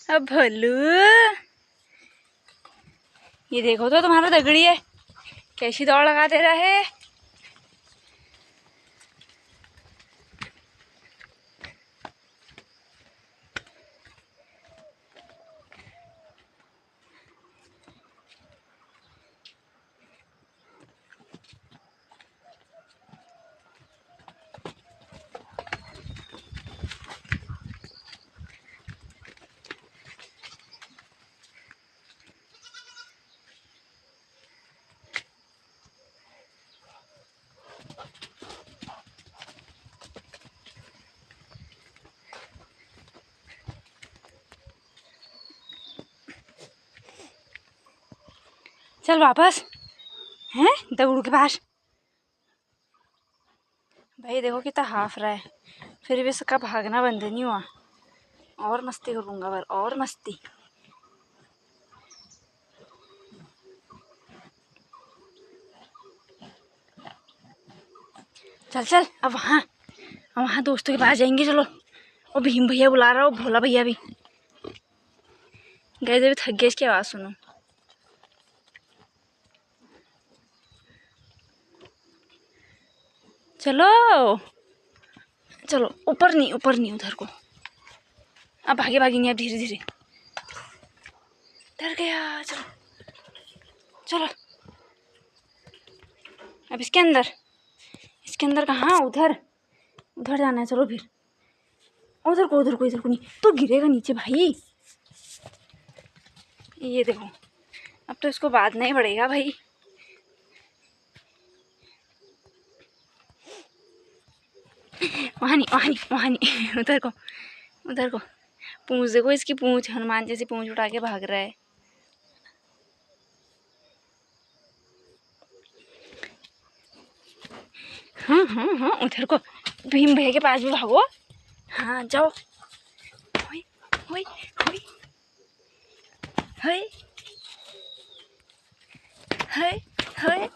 अब भोलू, ये देखो तो तुम्हारा दगड़ी है कैसी दौड़ लगा दे रहा है। चल वापस हैं दगड़ू के पास। भाई देखो कितना हाफ रहा है, फिर भी इसका भागना बंद नहीं हुआ। और मस्ती करूँगा पर और मस्ती। चल चल अब वहाँ दोस्तों के पास जाएंगे। चलो, और भीम भैया बुला रहा हो, भोला भैया भी गए थे, थक गए। इसकी आवाज़ सुनो। चलो चलो, ऊपर नहीं उधर को। अब भागे नहीं, अब धीरे धीरे। डर गया। चलो चलो, अब इसके अंदर कहाँ, उधर जाना है। चलो फिर उधर को इधर को नहीं तो गिरेगा नीचे भाई। ये देखो, अब तो इसको बांधना ही पड़ेगा भाई। वहाँ नहीं उधर को। पूंछ देखो इसकी, पूंछ हनुमान जैसी पूंछ उठा के भाग रहा है। हाँ उधर को। भीम भैया के पास भी भागो। हाँ जाओ। होई होई होई होई होई होई।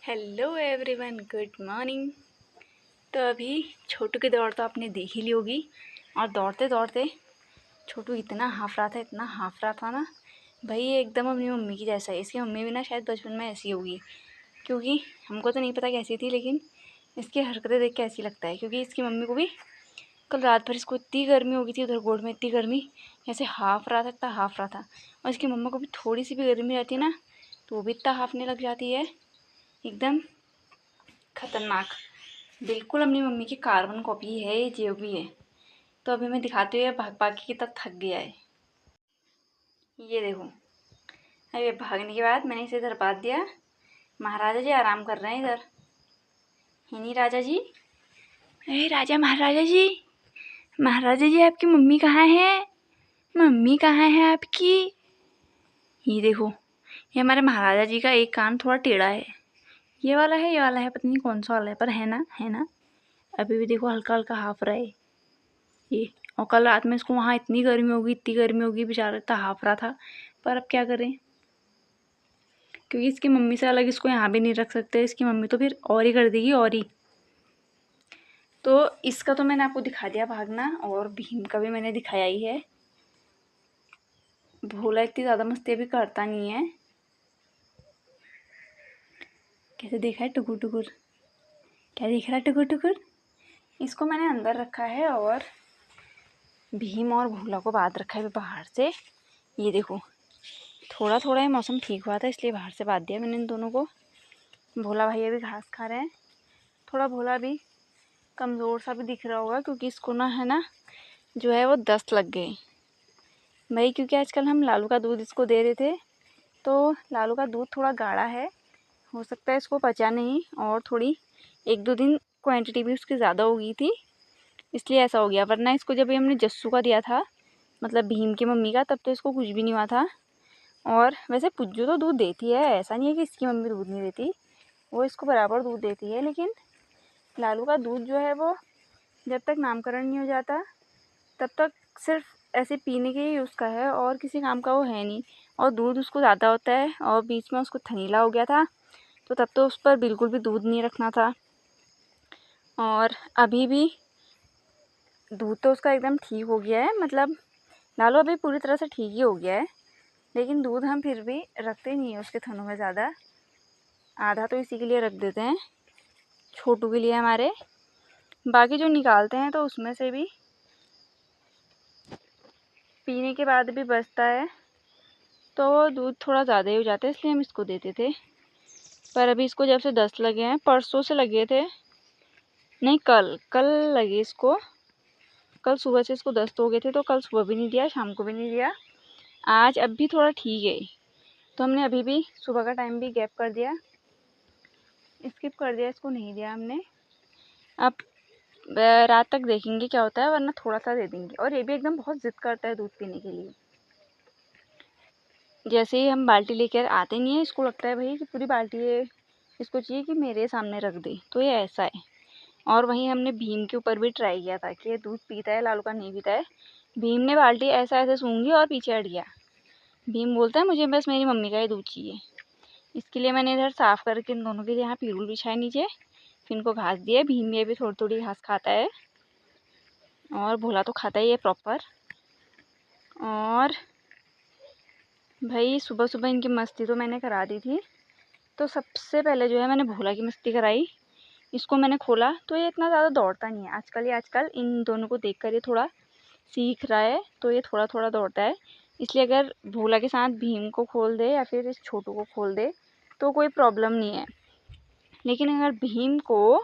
Hello everyone, good morning. तो अभी छोटू की दौड़ तो आपने देख ही ली होगी। और दौड़ते दौड़ते छोटू इतना हाफ रहा था ना भाई, एकदम अपनी मम्मी की जैसा है। इसकी मम्मी भी ना शायद बचपन में ऐसी होगी, क्योंकि हमको तो नहीं पता कैसी थी, लेकिन इसकी हरकतें देख के ऐसी लगता है। क्योंकि इसकी मम्मी को भी कल रात भर इसको इतनी गर्मी हो गई थी, उधर गोड़ में इतनी गर्मी, ऐसे हाफ रहा था, इतना हाफ रहा था। और इसकी मम्मा को भी थोड़ी सी भी गर्मी रहती है ना तो वो भी इतना हाफने लग जाती है, एकदम खतरनाक। बिल्कुल अपनी मम्मी की कार्बन कॉपी है ये, जो भी है। तो अभी मैं दिखाती हूँ भाग भाग के कितना थक गया है। ये देखो, अभी भागने के बाद मैंने इसे इधर बांध दिया। महाराजा जी आराम कर रहे हैं इधर। है नहीं राजा जी? अरे महाराजा जी आपकी मम्मी कहाँ है? मम्मी कहाँ है आपकी? ये देखो, ये हमारे महाराजा जी का एक कान थोड़ा टेढ़ा है। ये वाला है, पता नहीं कौन सा वाला है, पर है ना। अभी भी देखो हल्का हल्का हाफ रहा है ये। और कल रात में इसको वहाँ इतनी गर्मी होगी, बेचारा इतना हाफ रहा था। पर अब क्या करें, क्योंकि इसकी मम्मी से अलग इसको यहाँ भी नहीं रख सकते। इसकी मम्मी तो फिर और ही कर देगी, और ही। तो इसका तो मैंने आपको दिखा दिया भागना, और भीम का भी मैंने दिखाया ही है। भोला इतनी ज़्यादा मस्ती अभी करता नहीं है। कैसे देखा है टुकुर टुकुर, क्या देख रहा है टुकुर टुकुर। इसको मैंने अंदर रखा है और भीम और भोला को बांध रखा है बाहर से। ये देखो, थोड़ा थोड़ा ही मौसम ठीक हुआ था, इसलिए बाहर से बांध दिया मैंने इन दोनों को। भोला भैया भी घास खा रहे हैं। थोड़ा भोला भी कमज़ोर सा भी दिख रहा होगा, क्योंकि इसको ना है ना जो है वो दस्त लग गए भाई। क्योंकि आजकल हम लालू का दूध इसको दे रहे थे, तो लालू का दूध थोड़ा गाढ़ा है, हो सकता है इसको पचा नहीं, और थोड़ी 1-2 दिन क्वांटिटी भी उसकी ज़्यादा हो गई थी, इसलिए ऐसा हो गया। वरना इसको जब हमने जस्सू का दिया था, मतलब भीम की मम्मी का, तब तो इसको कुछ भी नहीं हुआ था। और वैसे पुज्जू तो दूध देती है, ऐसा नहीं है कि इसकी मम्मी दूध नहीं देती, वो इसको बराबर दूध देती है। लेकिन लालू का दूध जो है वो जब तक नामकरण नहीं हो जाता तब तक सिर्फ ऐसे पीने के ही यूज़ का है, और किसी काम का वो है नहीं। और दूध उसको ज़्यादा होता है, और बीच में उसको थनीला हो गया था, तो तब तो उस पर बिल्कुल भी दूध नहीं रखना था। और अभी भी दूध तो उसका एकदम ठीक हो गया है, मतलब लालू अभी पूरी तरह से ठीक ही हो गया है, लेकिन दूध हम फिर भी रखते नहीं है उसके थनों में ज़्यादा। आधा तो इसी के लिए रख देते हैं, छोटू के लिए हमारे। बाकी जो निकालते हैं तो उसमें से भी पीने के बाद भी बचता है, तो वो दूध थोड़ा ज़्यादा ही हो जाता है, इसलिए हम इसको देते थे। पर अभी इसको जब से दस्त लगे हैं, परसों से लगे थे, नहीं कल लगे इसको। कल सुबह से इसको दस्त हो गए थे, तो कल सुबह भी नहीं दिया, शाम को भी नहीं दिया। आज अब भी थोड़ा ठीक है, तो हमने अभी भी सुबह का टाइम भी गैप कर दिया, स्किप कर दिया, इसको नहीं दिया हमने। अब रात तक देखेंगे क्या होता है, वरना थोड़ा सा दे देंगे। और ये भी एकदम बहुत ज़िद करता है दूध पीने के लिए। जैसे ही हम बाल्टी लेकर आते नहीं है, इसको लगता है भाई कि पूरी बाल्टी है, इसको चाहिए कि मेरे सामने रख दे, तो ये ऐसा है। और वहीं हमने भीम के ऊपर भी ट्राई किया था कि ये दूध पीता है, लालू का नहीं पीता है। भीम ने बाल्टी ऐसा ऐसे सूंघी और पीछे हट गया। भीम बोलता है मुझे बस मेरी मम्मी का ही दूध चाहिए। इसके लिए मैंने इधर साफ़ करके इन दोनों के यहाँ पीरूल बिछाए नीचे, फिर इनको घास दिया। भीम ये भी थोड़ी थोड़ी घास खाता है, और भोला तो खाता ही है प्रॉपर। और भाई सुबह सुबह इनकी मस्ती तो मैंने करा दी थी। तो सबसे पहले जो है मैंने भोला की मस्ती कराई। इसको मैंने खोला तो ये इतना ज़्यादा दौड़ता नहीं है आजकल इन दोनों को देखकर ये थोड़ा सीख रहा है, तो ये थोड़ा थोड़ा दौड़ता है। इसलिए अगर भोला के साथ भीम को खोल दे या फिर इस छोटू को खोल दे तो कोई प्रॉब्लम नहीं है। लेकिन अगर भीम को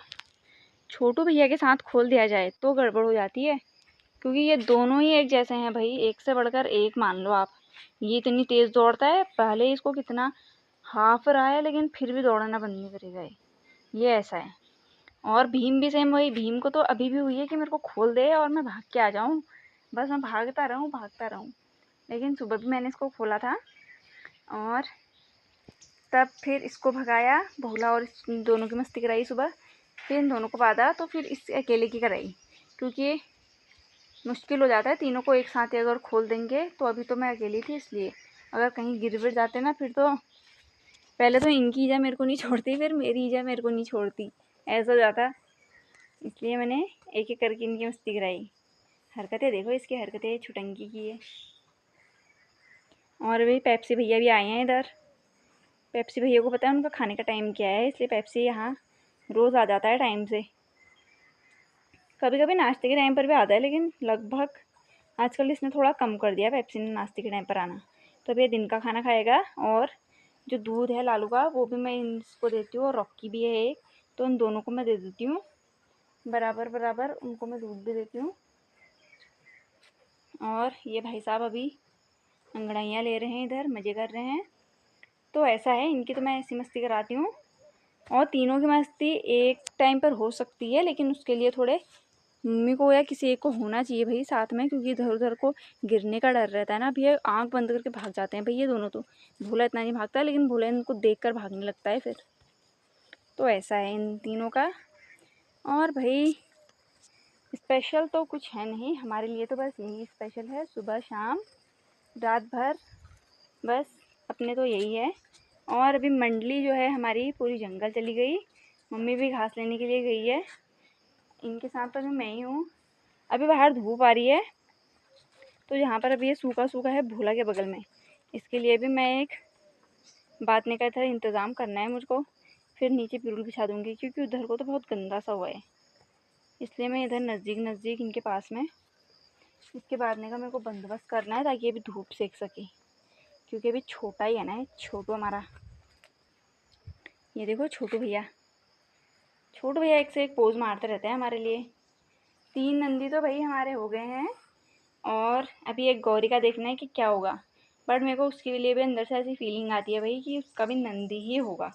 छोटू भैया के साथ खोल दिया जाए तो गड़बड़ हो जाती है, क्योंकि ये दोनों ही एक जैसे हैं भाई, एक से बढ़कर एक मान लो आप। ये इतनी तेज़ दौड़ता है, पहले इसको कितना हाफ रहा है लेकिन फिर भी दौड़ना बंद नहीं करेगा ये ऐसा है। और भीम भी सेम वही, भीम को तो अभी भी हुई है कि मेरे को खोल दे और मैं भाग के आ जाऊँ, बस मैं भागता रहूँ। लेकिन सुबह भी मैंने इसको खोला था और तब फिर इसको भगाया, भोला और इस दोनों की मस्ती कराई सुबह, फिर इन दोनों को बांधा, तो फिर इस अकेले की कराई, क्योंकि मुश्किल हो जाता है तीनों को एक साथ ही अगर खोल देंगे। तो अभी तो मैं अकेली थी, इसलिए अगर कहीं गिर विर जाते ना फिर तो पहले तो इनकी ईजा मेरे को नहीं छोड़ती, फिर मेरी ईजा मेरे को नहीं छोड़ती, ऐसा हो जाता। इसलिए मैंने एक एक करके इनकी मस्ती कराई। हरकतें देखो इसकी, हरकतें छुटंकी की है। और अभी पेप्सी भैया भी आए हैं इधर। पेप्सी भैया को पता है उनका खाने का टाइम क्या है, इसलिए पेप्सी यहाँ रोज़ आ जाता है टाइम से। कभी कभी नाश्ते के टाइम पर भी आता है, लेकिन लगभग आजकल इसने थोड़ा कम कर दिया पेप्सी ने नाश्ते के टाइम पर आना। तो अभी ये दिन का खाना खाएगा, और जो दूध है लालू का वो भी मैं इसको देती हूँ, और रॉकी भी है एक, तो उन दोनों को मैं दे देती हूँ बराबर बराबर, उनको मैं दूध भी देती हूँ। और ये भाई साहब अभी अंगड़ाइयाँ ले रहे हैं, इधर मज़े कर रहे हैं। तो ऐसा है, इनकी तो मैं ऐसी मस्ती कराती हूँ। और तीनों की मस्ती एक टाइम पर हो सकती है, लेकिन उसके लिए थोड़े मम्मी को या किसी एक को होना चाहिए भाई साथ में, क्योंकि इधर उधर को गिरने का डर रहता है ना। भैया आंख बंद करके भाग जाते हैं भाई ये दोनों तो। भोला इतना नहीं भागता, लेकिन भोला इनको देख कर भागने लगता है फिर। तो ऐसा है इन तीनों का। और भाई स्पेशल तो कुछ है नहीं हमारे लिए, तो बस यही स्पेशल है, सुबह शाम रात भर, बस अपने तो यही है। और अभी मंडली जो है हमारी पूरी जंगल चली गई, मम्मी भी घास लेने के लिए गई है, इनके साथ तो अभी मैं ही हूँ। अभी बाहर धूप आ रही है, तो यहाँ पर अभी ये सूखा सूखा है भोला के बगल में, इसके लिए भी मैं एक बांधने का इधर इंतज़ाम करना है मुझको। फिर नीचे पिरूल बिछा दूँगी, क्योंकि उधर को तो बहुत गंदा सा हुआ है, इसलिए मैं इधर नज़दीक इनके पास में इसके बांधने का मेरे को बंदोबस्त करना है, ताकि अभी धूप सेक सके, क्योंकि अभी छोटा ही है ना छोटू हमारा। ये देखो छोटू भैया एक से एक पोज मारते रहते हैं हमारे लिए। 3 नंदी तो भाई हमारे हो गए हैं, और अभी एक गौरी का देखना है कि क्या होगा। बट मेरे को उसके लिए भी अंदर से ऐसी फीलिंग आती है भाई कि उसका भी नंदी ही होगा।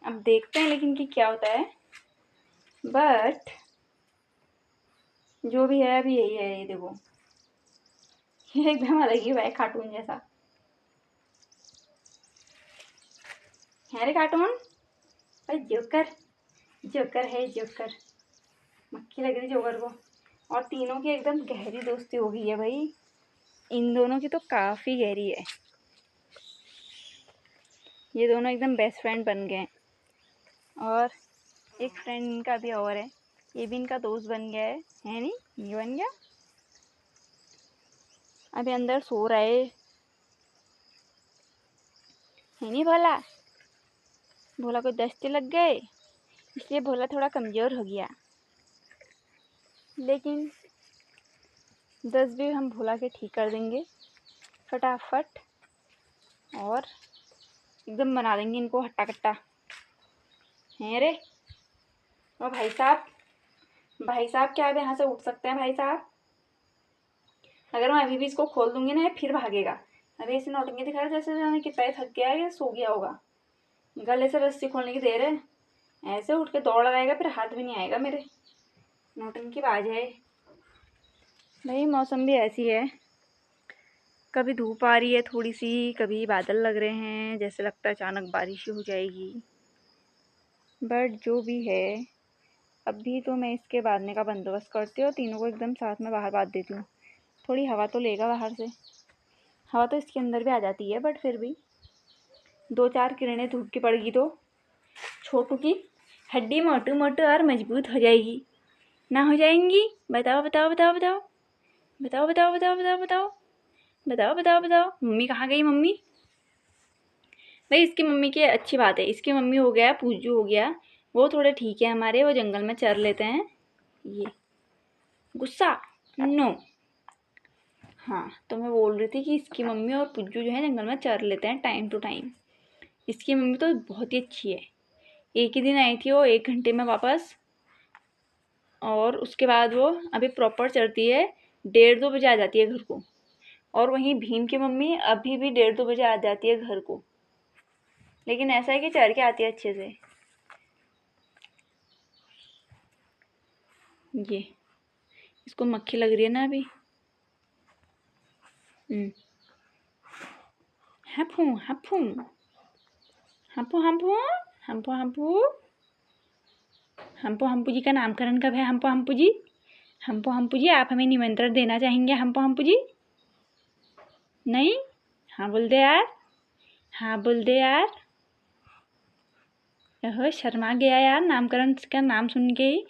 अब देखते हैं लेकिन कि क्या होता है। बट जो भी है अभी यही है। ये देखो ये एकदम अलग ही हुआ है, कार्टून जैसा है रे कार्टून। भाई जोकर है जोकर, मक्खी लग रही जोकर को। और तीनों की एकदम गहरी दोस्ती हो गई है भाई, इन दोनों की तो काफ़ी गहरी है, ये दोनों एकदम बेस्ट फ्रेंड बन गए हैं। और एक फ्रेंड इनका भी और है, ये भी इनका दोस्त बन गया है नहीं? ये बन गया। अभी अंदर सो रहा है नहीं भोला? भोला को दस्ते लग गए, इसलिए भोला थोड़ा कमज़ोर हो गया। लेकिन 10 भी हम भोला के ठीक कर देंगे फटाफट, और एकदम बना देंगे इनको हट्टा कट्टा। हैं रे? ओ भाई साहब, भाई साहब क्या आप यहाँ से उठ सकते हैं भाई साहब? अगर मैं अभी भी इसको खोल दूंगी ना फिर भागेगा। अभी ऐसे नौटंकी दिखा रहा जैसे जाने कितना थक गया है या सो गया होगा। गले से रस्सी खोलने की देर है, ऐसे उठ के दौड़ लगाएगा, फिर हाथ भी नहीं आएगा मेरे। नौटंकी बाज है भाई। मौसम भी ऐसी है, कभी धूप आ रही है थोड़ी सी, कभी बादल लग रहे हैं, जैसे लगता है अचानक बारिश हो जाएगी। बट जो भी है, अभी तो मैं इसके बांधने का बंदोबस्त करती हूँ, तीनों को एकदम साथ में बाहर बांध देती हूँ। थोड़ी हवा तो लेगा बाहर से, हवा तो इसके अंदर भी आ जाती है, बट फिर भी 2-4 किरणें धूप की पड़ेगी तो छोटू की हड्डी मोटू मोटू और मजबूत हो जाएगी। ना हो जाएंगी? बताओ बताओ बताओ बताओ बताओ बताओ बताओ बताओ बताओ बताओ बताओ बताओ। मम्मी कहाँ गई? मम्मी भाई, इसकी मम्मी की अच्छी बात है, इसकी मम्मी हो गया, पूजू हो गया, वो थोड़े ठीक है हमारे, वो जंगल में चर लेते हैं। ये गुस्सा नो। हाँ, तो मैं बोल रही थी कि इसकी मम्मी और पुज्जू जो है जंगल में चर लेते हैं टाइम टू टाइम। इसकी मम्मी तो बहुत ही अच्छी है, एक ही दिन आई थी वो 1 घंटे में वापस, और उसके बाद वो अभी प्रॉपर चरती है, 1:30-2 बजे आ जाती है घर को। और वहीं भीम की मम्मी अभी भी 1:30-2 बजे आ जाती है घर को, लेकिन ऐसा है कि चर के आती है अच्छे से। ये इसको मक्खी लग रही है ना अभी। हम्पू हम्पू हम्पू हम्पू हम्पू हम्पू हम्पू हम्पू जी का नामकरण कब है? हम्पू हम्पू जी, हम्पू हम्पू जी, आप हमें निमंत्रण देना चाहेंगे? हम्पू हम्पू जी नहीं? हाँ बोल दे यार, हाँ बोल दे यार। ओहो, शर्मा गया यार नामकरण का नाम सुन के ही।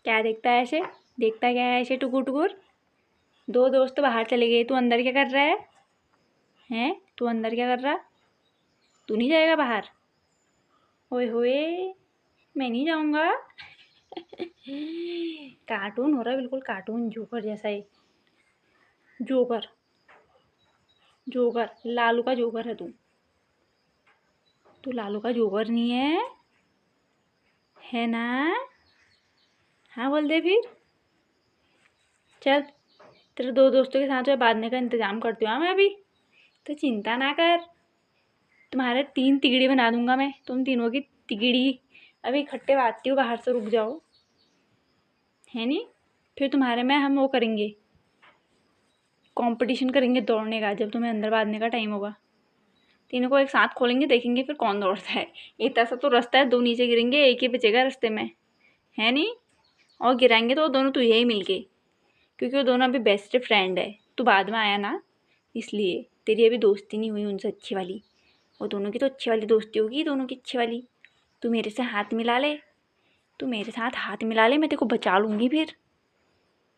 क्या देखता है ऐसे? देखता क्या है ऐसे टुकुर टुकुर? 2 दोस्त बाहर चले गए, तू अंदर क्या कर रहा है? हैं? तू अंदर क्या कर रहा? तू नहीं जाएगा बाहर? ओए होए, मैं नहीं जाऊंगा। कार्टून हो रहा है, बिल्कुल कार्टून, जोकर जैसा ही। जोकर, जोकर, लालू का जोकर है तू। तू लालू का जोकर नहीं है ना? हाँ बोल दे फिर। चल, तेरे 2 दोस्तों के साथ जो बांधने का इंतजाम करती हूँ मैं अभी, तो चिंता ना कर। तुम्हारे 3 तिगड़ी बना दूंगा मैं, तुम तीनों की तिगड़ी। अभी इकट्ठे बांधती हूँ, बाहर से रुक जाओ, है नहीं? फिर तुम्हारे में हम वो करेंगे, कंपटीशन करेंगे दौड़ने का, जब तुम्हें अंदर बांधने का टाइम होगा। तीनों को एक साथ खोलेंगे, देखेंगे फिर कौन दौड़ता है। इतना सा तो रास्ता है, 2 नीचे गिरेंगे, एक ही बचेगा रास्ते में, है नहीं? और गिराएंगे तो वो दोनों तुझे ही मिलके, क्योंकि वो दोनों अभी बेस्ट फ्रेंड है। तू बाद में आया ना, इसलिए तेरी अभी दोस्ती नहीं हुई उनसे अच्छी वाली। वो दोनों की तो अच्छी वाली दोस्ती होगी, दोनों की अच्छी वाली। तू मेरे से हाथ मिला ले, तू मेरे साथ हाथ मिला ले, मैं तेरे को बचा लूँगी, फिर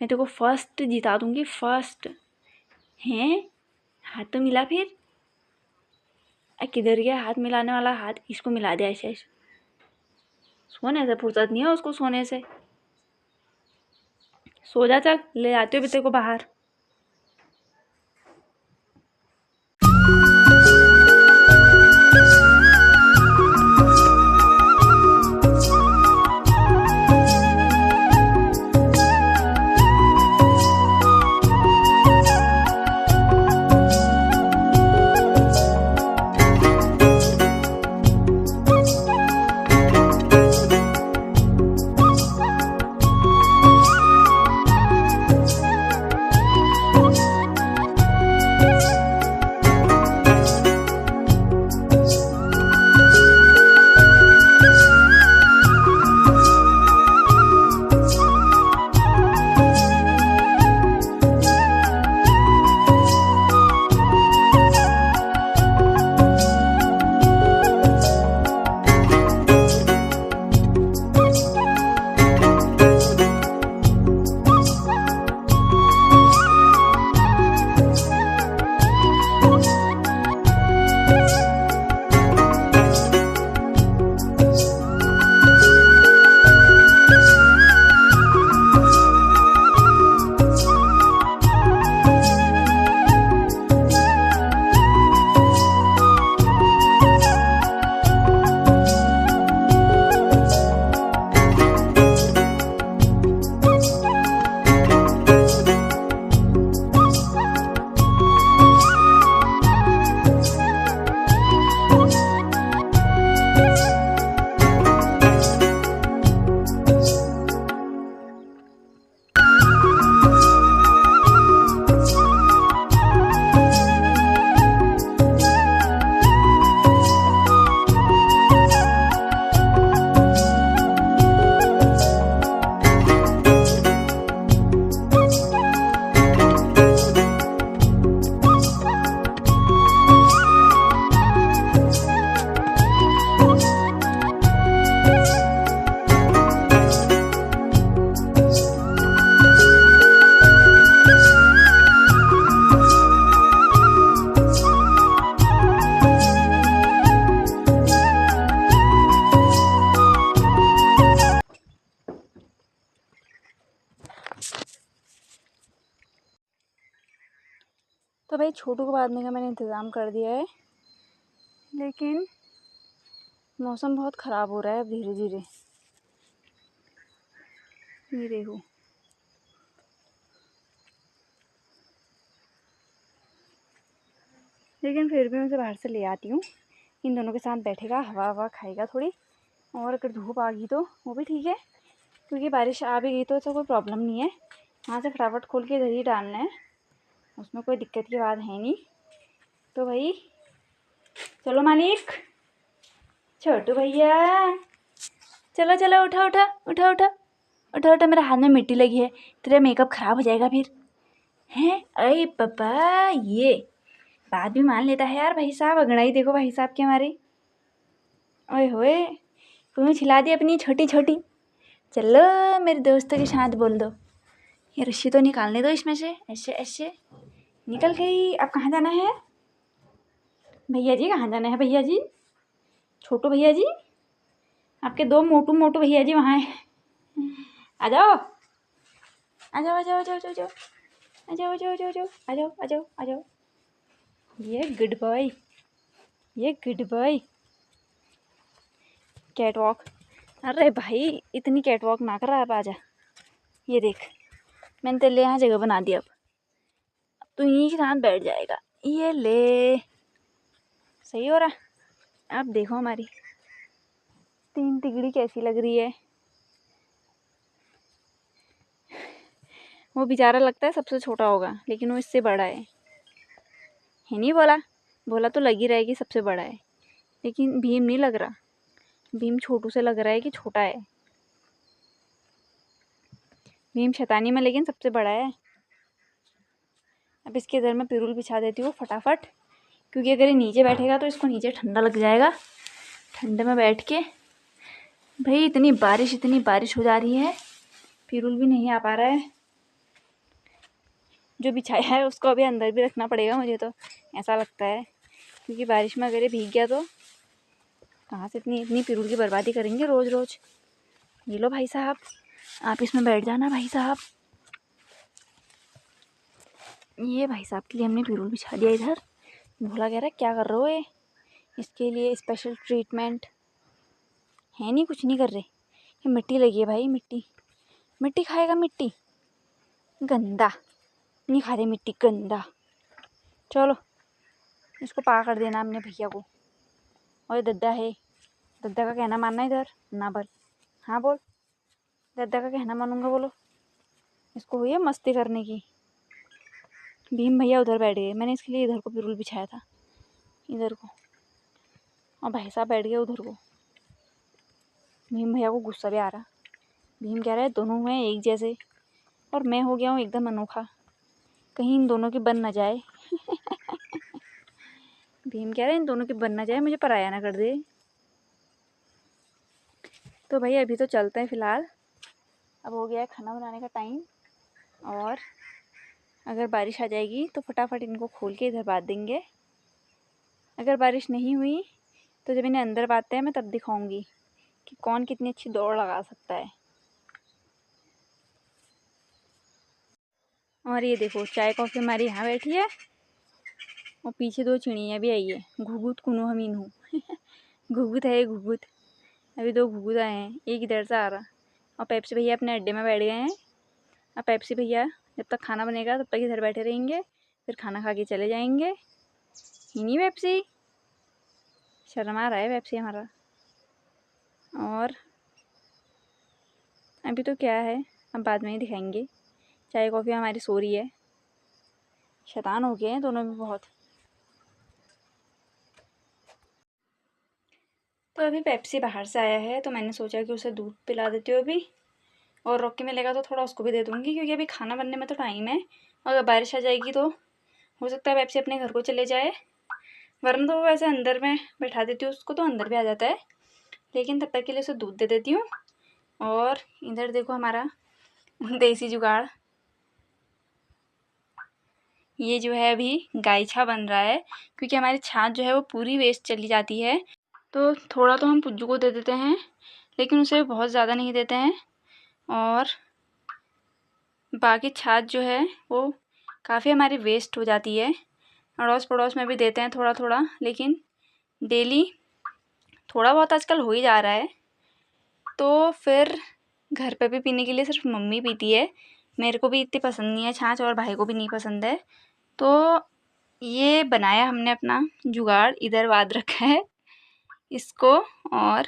मैं तेरे को फर्स्ट जिता दूँगी, फर्स्ट। हैं? हाथ तो मिला फिर। किधर गया हाथ मिलाने वाला? हाथ इसको मिला दे ऐसे। सोने से फुर्सत नहीं है उसको, सोने से। सो जा, चल ले जाती हूँ तेरे को बाहर। तो भाई छोटू को बांधने का मैंने इंतज़ाम कर दिया है, लेकिन मौसम बहुत ख़राब हो रहा है अब धीरे धीरे। ये देखो, लेकिन फिर भी मैं उसे बाहर से ले आती हूँ। इन दोनों के साथ बैठेगा, हवा हवा खाएगा थोड़ी, और अगर धूप आ गई तो वो भी ठीक है, क्योंकि बारिश आ भी गई तो ऐसा कोई प्रॉब्लम नहीं है। वहाँ से फटाफट खोल के इधर ही डालना है, उसमें कोई दिक्कत की बात है नहीं। तो भाई चलो मालिक, छोटू भैया चलो चलो, उठा उठा उठा उठा उठा उठा। मेरे हाथ में मिट्टी लगी है, तेरा मेकअप ख़राब हो जाएगा फिर। हैं अरे पापा, ये बात भी मान लेता है यार भाई साहब। अंगड़ाई देखो भाई साहब की हमारी। ओए होए, तुम्हें छिला दी अपनी छोटी छोटी। चलो मेरे दोस्तों के साथ बोल दो। ये रस्सी तो निकालने दो इसमें से, ऐसे ऐसे निकल गई। अब कहाँ जाना है भैया जी, कहाँ जाना है भैया जी? छोटू भैया जी, आपके दो मोटू मोटू भैया जी वहाँ हैं। आ जाओ आ जाओ आ जाओ आ जाओ आ जाओ आ जाओ आ जाओ आ जाओ आ जाओ आ जाओ आ जाओ आ जाओ। ये गुड बॉय, ये गुड बॉय। कैट वॉक, अरे भाई इतनी कैट वॉक ना कर, आप आजा। ये देख, मैंने तेरे लिए यहाँ जगह बना दी। अब तू यहीं के साथ बैठ जाएगा। ये ले, सही हो रहा। अब देखो हमारी तीन तिगड़ी कैसी लग रही है। वो बेचारा लगता है सबसे छोटा होगा, लेकिन वो इससे बड़ा है नहीं बोला? बोला तो लगी रहेगी सबसे बड़ा है, लेकिन भीम नहीं लग रहा। भीम छोटू से लग रहा है कि छोटा है। भीम शैतानी में लेकिन सबसे बड़ा है। अब इसके इधर मैं पिरुल बिछा देती हूँ फटाफट, क्योंकि अगर ये नीचे बैठेगा तो इसको नीचे ठंडा लग जाएगा। ठंडे में बैठ के, भाई इतनी बारिश हो जा रही है, पिरुल भी नहीं आ पा रहा है। जो बिछाया है उसको अभी अंदर भी रखना पड़ेगा मुझे, तो ऐसा लगता है, क्योंकि बारिश में अगर ये भीग गया तो कहाँ से इतनी इतनी पिरुल की बर्बादी करेंगे रोज़ रोज़। ये लो भाई साहब, आप इसमें बैठ जाना भाई साहब। ये भाई साहब के लिए हमने पिरुल बिछा दिया इधर। भोला कह रहा है क्या कर रहे हो, ये इसके लिए स्पेशल ट्रीटमेंट है नहीं, कुछ नहीं कर रहे। ये मिट्टी लगी है भाई, मिट्टी मिट्टी खाएगा, मिट्टी गंदा नहीं खा रहे, मिट्टी गंदा। चलो इसको पा कर देना अपने भैया को। और दद्दा है, दद्दा का कहना मानना इधर ना बोल। हाँ बोल, दद्दा का कहना मानूंगा, बोलो। इसको हुई है मस्ती करने की। भीम भैया उधर बैठ गए, मैंने इसके लिए इधर को पिरुल बिछाया था, इधर को, और भाई साहब बैठ गए उधर को। भीम भैया को गुस्सा भी आ रहा। भीम कह रहा है दोनों हैं एक जैसे, और मैं हो गया हूँ एकदम अनोखा, कहीं इन दोनों की बन ना जाए। भीम कह रहा है इन दोनों की बन ना जाए, मुझे पराया ना कर दे। तो भाई अभी तो चलते हैं फ़िलहाल, अब हो गया है खाना बनाने का टाइम। और अगर बारिश आ जाएगी तो फटाफट इनको खोल के इधर बांध देंगे। अगर बारिश नहीं हुई तो जब इन्हें अंदर बांधते हैं मैं तब दिखाऊंगी कि कौन कितनी अच्छी दौड़ लगा सकता है। और ये देखो चाय कॉफ़ी हमारी यहाँ बैठी है, और पीछे दो चिड़ियाँ भी आई है, घुघुत कुनू हमीन हूँ। घुघुत है ये, घुघुत। अभी दो घुघुत आए हैं, एक इधर से आ रहा, और पेप्सी भैया अपने अड्डे में बैठ गए हैं। अब पेप्सी भैया जब तक खाना बनेगा तब तक इधर बैठे रहेंगे, फिर खाना खा के चले जाएंगे। ही नहीं पेप्सी, शर्मा रहा है पेप्सी हमारा। और अभी तो क्या है, अब बाद में ही दिखाएंगे। चाय कॉफ़ी हमारी सो रही है, शैतान हो गए हैं दोनों भी बहुत। तो अभी पेप्सी बाहर से आया है, तो मैंने सोचा कि उसे दूध पिला देती हूँ अभी, और रॉकी मिलेगा तो थोड़ा उसको भी दे दूँगी, क्योंकि अभी खाना बनने में तो टाइम है। अगर बारिश आ जाएगी तो हो सकता है पेप्सी अपने घर को चले जाए, वरना तो वैसे अंदर में बैठा देती हूँ उसको, तो अंदर भी आ जाता है। लेकिन तब तक के लिए उसे दूध दे देती हूँ। और इधर देखो हमारा देसी जुगाड़, ये जो है अभी गायछा बन रहा है, क्योंकि हमारी छाछ जो है वो पूरी वेस्ट चली जाती है। तो थोड़ा तो हम पुज्जू को दे देते हैं, लेकिन उसे बहुत ज़्यादा नहीं देते हैं। और बाकी छाछ जो है वो काफ़ी हमारी वेस्ट हो जाती है, अड़ोस पड़ोस में भी देते हैं थोड़ा थोड़ा, लेकिन डेली थोड़ा बहुत आजकल हो ही जा रहा है। तो फिर घर पे भी पीने के लिए सिर्फ मम्मी पीती है, मेरे को भी इतनी पसंद नहीं है छाछ और भाई को भी नहीं पसंद है। तो ये बनाया हमने अपना जुगाड़, इधर बांध रखा है इसको, और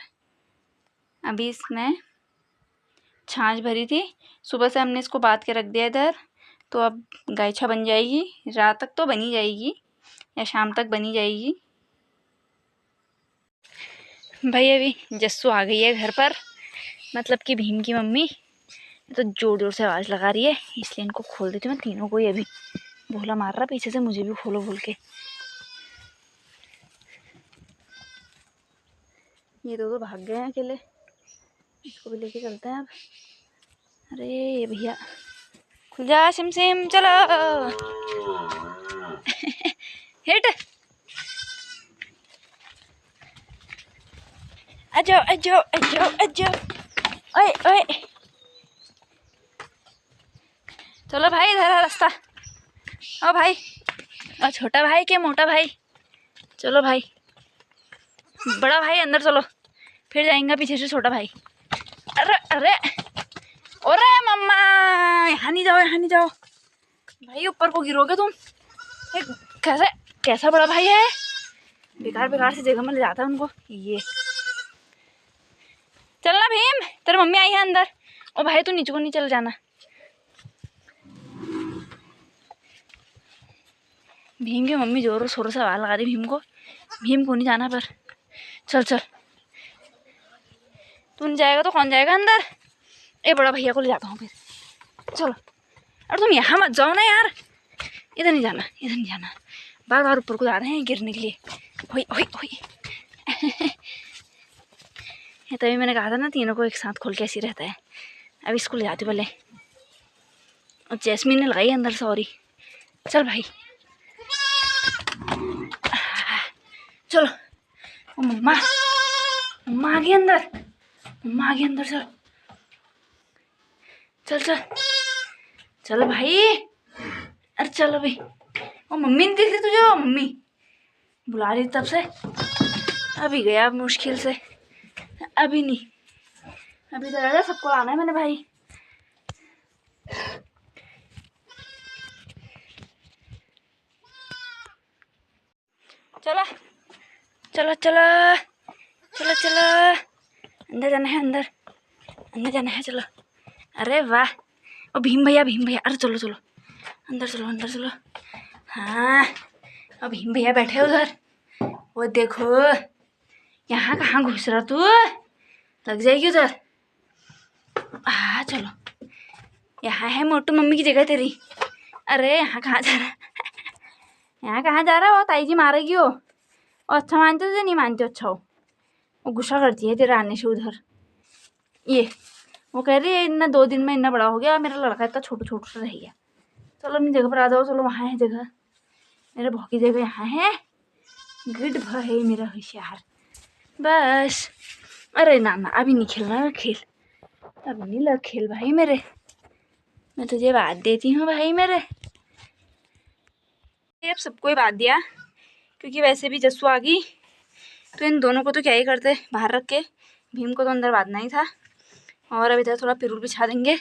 अभी इसमें छाछ भरी थी, सुबह से हमने इसको बांध के रख दिया इधर। तो अब गायछा बन जाएगी, रात तक तो बनी जाएगी या शाम तक बनी जाएगी। भाई अभी जस्सू आ गई है घर पर, मतलब कि भीम की मम्मी। तो जोर जोर से आवाज़ लगा रही है, इसलिए इनको खोल देती हूँ मैं तीनों को ही। अभी भोला मार रहा पीछे से, मुझे भी खोलो बोल के। ये दो भाग गए हैं अकेले, इसको भी लेके चलते हैं अब। अरे ये भैया खुल जा सिम सिम, चलो हिट, आजाओ आजाओ आजाओ आजाओ, ओए ओए, चलो भाई इधर है रास्ता। ओ भाई, और छोटा भाई के मोटा भाई, चलो भाई। बड़ा भाई अंदर चलो, फिर जाएंगे पीछे से छोटा भाई। अरे अरे अरे मम्मा, यहाँ नहीं जाओ, यहाँ नहीं जाओ भाई, ऊपर को गिरोगे तुम। कैसे, कैसा बड़ा भाई है, बेकार बेकार सी जगह में ले जाता है उनको ये। चलना भीम, तेरी मम्मी आई है अंदर। ओ भाई तू नीचे को नहीं चल जाना। भीम की मम्मी जोरों शोरों से आवाज़ लगा रही भीम को, भीम को नहीं जाना पर। चल चल, तू नहीं जाएगा तो कौन जाएगा अंदर। ए बड़ा भैया को ले जाता हूँ फिर, चलो। अरे तुम यहाँ मत जाओ ना यार, इधर नहीं जाना, इधर नहीं जाना। बार बार ऊपर को जा रहे हैं गिरने के लिए। होई होई होई तभी मैंने कहा था ना तीनों को एक साथ खोल के ऐसे रहता है। अब इसको ले जाती पहले, और जैस्मीन ने लगाई अंदर से। और चल भाई, चलो। ओ मम्मा, मम्मा आ गई अंदर, मम्मा आ गई अंदर। चल चल चल चल भाई, अरे चलो भाई। ओ मम्मी नहीं दिख रही तुझे, ओ मम्मी बुला रही तब से। अभी गया मुश्किल से, अभी नहीं, अभी तो राजा सबको आना है मैंने भाई। चलो चलो चलो चलो चलो, अंदर जाना है, अंदर अंदर जाना है, चलो। अरे वाह, ओ भीम भैया, भीम भैया, अरे चलो चलो अंदर चलो, अंदर चलो। हाँ, अब भीम भैया बैठे उधर, वो देखो। यहाँ कहाँ घुस रहा तू, लग जाएगी उधर। हाँ चलो, यहाँ है मोटू मम्मी की जगह तेरी। अरे यहाँ कहाँ जा रहा यहाँ कहाँ जा रहा हो, ताई जी मारेगी हो। और अच्छा मानते हो नहीं मानते हो, अच्छा हो। वो गुस्सा करती है तेरे आने से उधर। ये वो कह रही है इतना 2 दिन में इतना बड़ा हो गया, मेरा लड़का इतना छोटा छोटा सा रह गया। चलो अपनी जगह पर आ जाओ, चलो वहाँ है जगह, मेरे भाव की जगह यहाँ है। गुड भाई मेरा होशियार, बस। अरे ना ना अभी नहीं खेलना खेल, अभी नहीं लग खेल भाई मेरे, मैं तुझे बात देती हूँ भाई मेरे। अब सबको ही बात दिया, क्योंकि वैसे भी जस्सू आ गई, तो इन दोनों को तो क्या ही करते बाहर रख के। भीम को तो अंदर बांधना ही था, और अभी तक थोड़ा पिरूल बिछा देंगे।